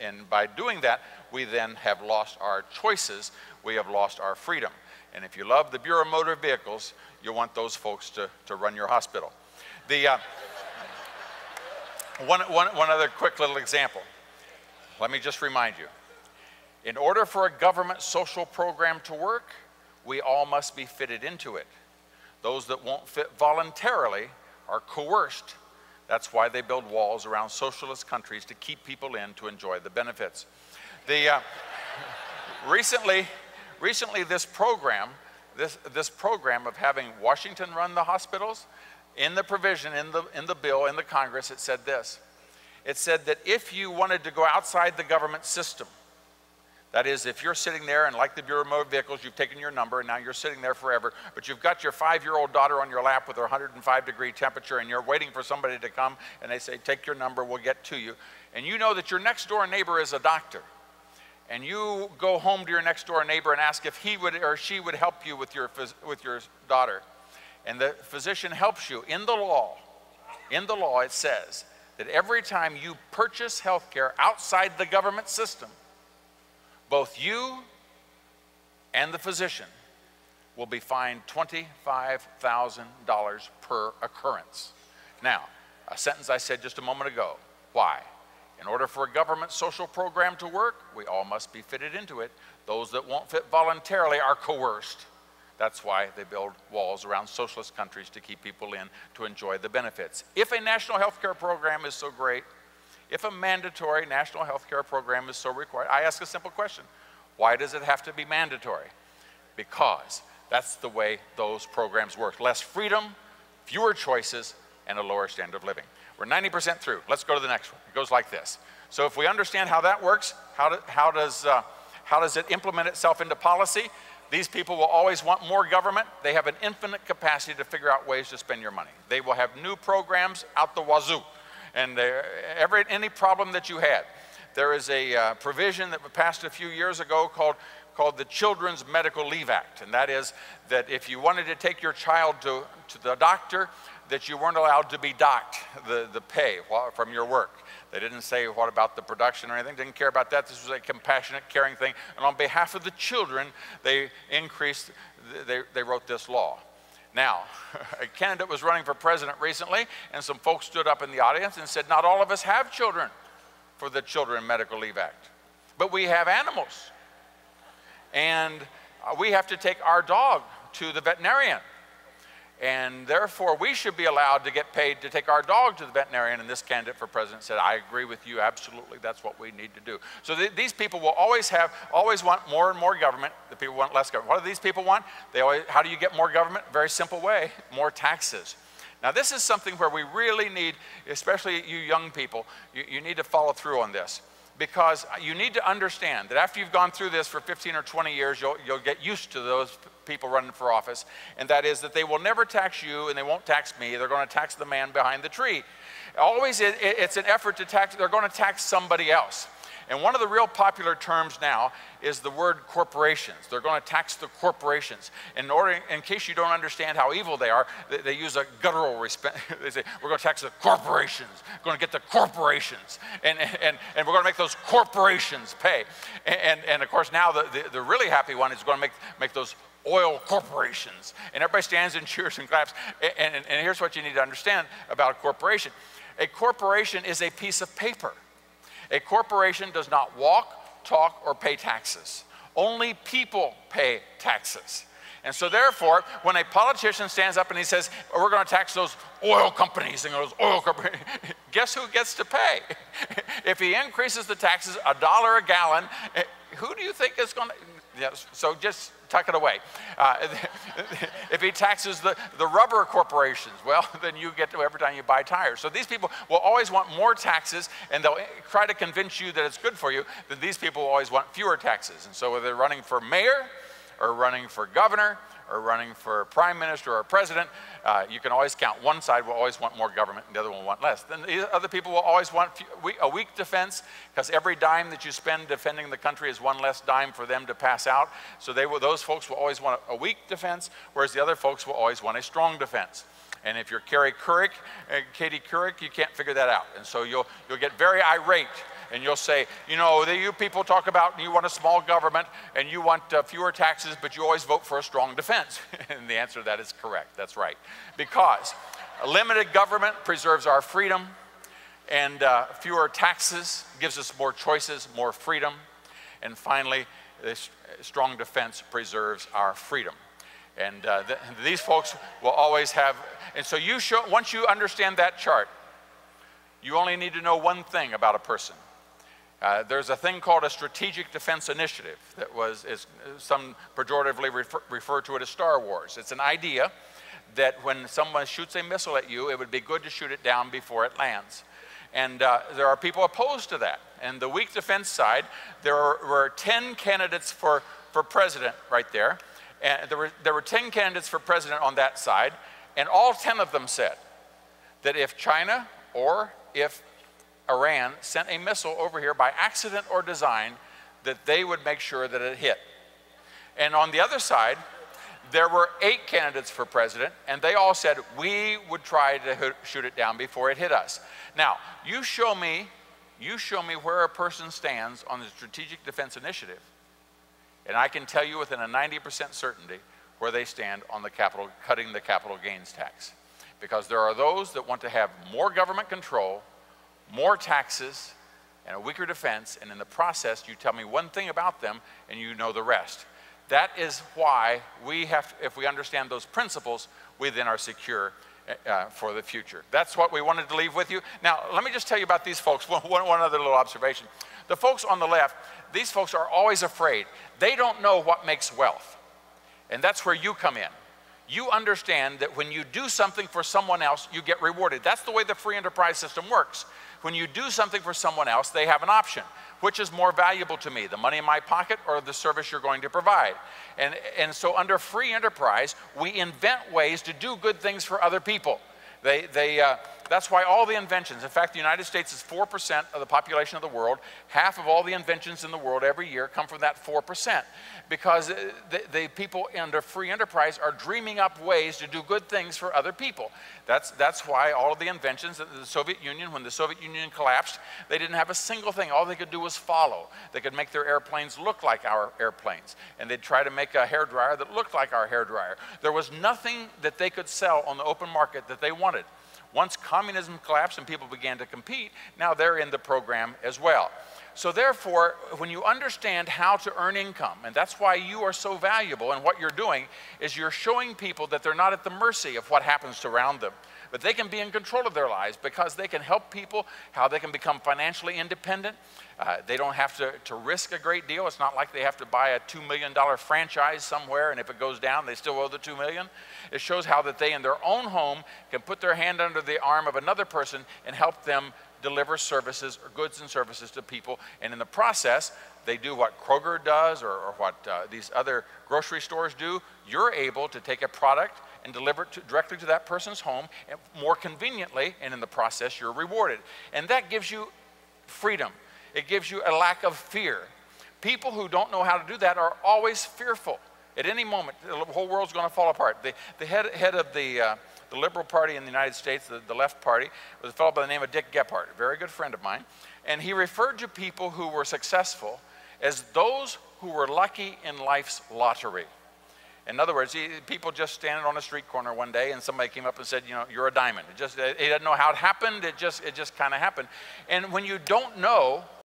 And by doing that, we then have lost our choices. We have lost our freedom. And if you love the Bureau of Motor Vehicles, you want those folks to run your hospital. One other quick little example. Let me just remind you. In order for a government social program to work, we all must be fitted into it. Those that won't fit voluntarily are coerced. That's why they build walls around socialist countries to keep people in to enjoy the benefits. Recently, this program of having Washington run the hospitals, in the provision, in the bill, in the Congress, it said this. It said that if you wanted to go outside the government system, that is, if you're sitting there and like the Bureau of Motor Vehicles, you've taken your number and now you're sitting there forever, but you've got your 5-year-old daughter on your lap with her 105-degree temperature and you're waiting for somebody to come and they say, take your number, we'll get to you. And you know that your next door neighbor is a doctor. And you go home to your next door neighbor and ask if he would or she would help you with your daughter. And the physician helps you. In the law it says that every time you purchase health care outside the government system, both you and the physician will be fined $25,000 per occurrence. Now, a sentence I said just a moment ago. Why? In order for a government social program to work, we all must be fitted into it. Those that won't fit voluntarily are coerced. That's why they build walls around socialist countries to keep people in to enjoy the benefits. If a national health care program is so great, if a mandatory national health care program is so required, I ask a simple question. Why does it have to be mandatory? Because that's the way those programs work. Less freedom, fewer choices, and a lower standard of living. We're 90% through. Let's go to the next one. It goes like this. So if we understand how that works, how does it implement itself into policy? These people will always want more government. They have an infinite capacity to figure out ways to spend your money. They will have new programs out the wazoo. And any problem that you had, there is a provision that was passed a few years ago called the Children's Medical Leave Act. And that is that if you wanted to take your child to the doctor, that you weren't allowed to be docked the pay from your work. They didn't say what about the production or anything, didn't care about that. This was a compassionate, caring thing. And on behalf of the children, they wrote this law. Now, a candidate was running for president recently, and some folks stood up in the audience and said, not all of us have children for the Children Medical Leave Act, but we have animals. And we have to take our dog to the veterinarian. And therefore, we should be allowed to get paid to take our dog to the veterinarian. And this candidate for president said, I agree with you, absolutely, that's what we need to do. So these people will always want more and more government. The people want less government. What do these people want? How do you get more government? Very simple way, more taxes. Now this is something where we really need, especially you young people, you need to follow through on this. Because you need to understand that after you've gone through this for 15 or 20 years, you'll get used to those people running for office, and that is that they will never tax you and they won't tax me. They're going to tax the man behind the tree. Always it's an effort to tax, they're going to tax somebody else. And one of the real popular terms now is the word corporations. They're going to tax the corporations. In case you don't understand how evil they are, they use a guttural respect. They say, we're going to tax the corporations. We're going to get the corporations. And we're going to make those corporations pay. And of course now the really happy one is going to make those oil corporations. And everybody stands and cheers and claps. And here's what you need to understand about a corporation. A corporation is a piece of paper. A corporation does not walk, talk, or pay taxes. Only people pay taxes. And so therefore, when a politician stands up and he says, we're going to tax those oil companies and those oil companies, guess who gets to pay? If he increases the taxes $1 a gallon, who do you think is going to, yes, so just tuck it away. If he taxes the rubber corporations, well, then you get to every time you buy tires. So these people will always want more taxes, and they'll try to convince you that it's good for you, that these people will always want fewer taxes. And so whether they're running for mayor, or running for governor, or running for prime minister or president, you can always count. One side will always want more government and the other one will want less. Then the other people will always want a weak defense, because every dime that you spend defending the country is one less dime for them to pass out. So those folks will always want a weak defense, whereas the other folks will always want a strong defense. And if you're Katie Couric, you can't figure that out. And so you'll get very irate And you'll say, you know, you people talk about you want a small government and you want fewer taxes, but you always vote for a strong defense. And the answer to that is correct. That's right. Because a limited government preserves our freedom, and fewer taxes gives us more choices, more freedom. And finally, this strong defense preserves our freedom. And these folks will always have, and so once you understand that chart, you only need to know one thing about a person. There's a thing called a strategic defense initiative that is some pejoratively refer to it as Star Wars. It's an idea that when someone shoots a missile at you, it would be good to shoot it down before it lands. And there are people opposed to that. And the weak defense side, there were 10 candidates for president right there. And there were 10 candidates for president on that side. And all 10 of them said that if China or if Iran sent a missile over here by accident or design, that they would make sure that it hit. And on the other side, there were 8 candidates for president, and they all said, we would try to shoot it down before it hit us. Now, you show me where a person stands on the Strategic Defense Initiative, and I can tell you within a 90% certainty where they stand on cutting the capital gains tax. Because there are those that want to have more government control, more taxes, and a weaker defense, and in the process, you tell me one thing about them, and you know the rest. That is why if we understand those principles, we then are secure for the future. That's what we wanted to leave with you. Now, let me just tell you about these folks. One other little observation. The folks on the left, these folks are always afraid. They don't know what makes wealth. And that's where you come in. You understand that when you do something for someone else, you get rewarded. That's the way the free enterprise system works. When you do something for someone else, they have an option. Which is more valuable to me, the money in my pocket or the service you're going to provide? And so under free enterprise, we invent ways to do good things for other people. That's why all the inventions, in fact, the United States is 4% of the population of the world. Half of all the inventions in the world every year come from that 4%. Because the people under free enterprise are dreaming up ways to do good things for other people. That's why all of the inventions of the Soviet Union, when the Soviet Union collapsed, they didn't have a single thing. All they could do was follow. They could make their airplanes look like our airplanes. And they'd try to make a hairdryer that looked like our hairdryer. There was nothing that they could sell on the open market that they wanted. Once communism collapsed and people began to compete, now they're in the program as well. So therefore, when you understand how to earn income, and that's why you are so valuable, and what you're doing is you're showing people that they're not at the mercy of what happens around them, but they can be in control of their lives because they can help people, how they can become financially independent. They don't have to risk a great deal. It's not like they have to buy a $2 million franchise somewhere, and if it goes down, they still owe the $2 million. It shows how that they in their own home can put their hand under the arm of another person and help them deliver services or goods and services to people. And in the process, they do what Kroger does or what these other grocery stores do. You're able to take a product and deliver it directly to that person's home and more conveniently, and in the process, you're rewarded. And that gives you freedom. It gives you a lack of fear. People who don't know how to do that are always fearful. At any moment, the whole world's going to fall apart. The head of the Liberal Party in the United States, the left party, was a fellow by the name of Dick Gephardt, a very good friend of mine. And he referred to people who were successful as those who were lucky in life's lottery. In other words, people just standing on a street corner one day and somebody came up and said, you know, you're a diamond. He doesn't know how it happened, it just kind of happened. And when you don't know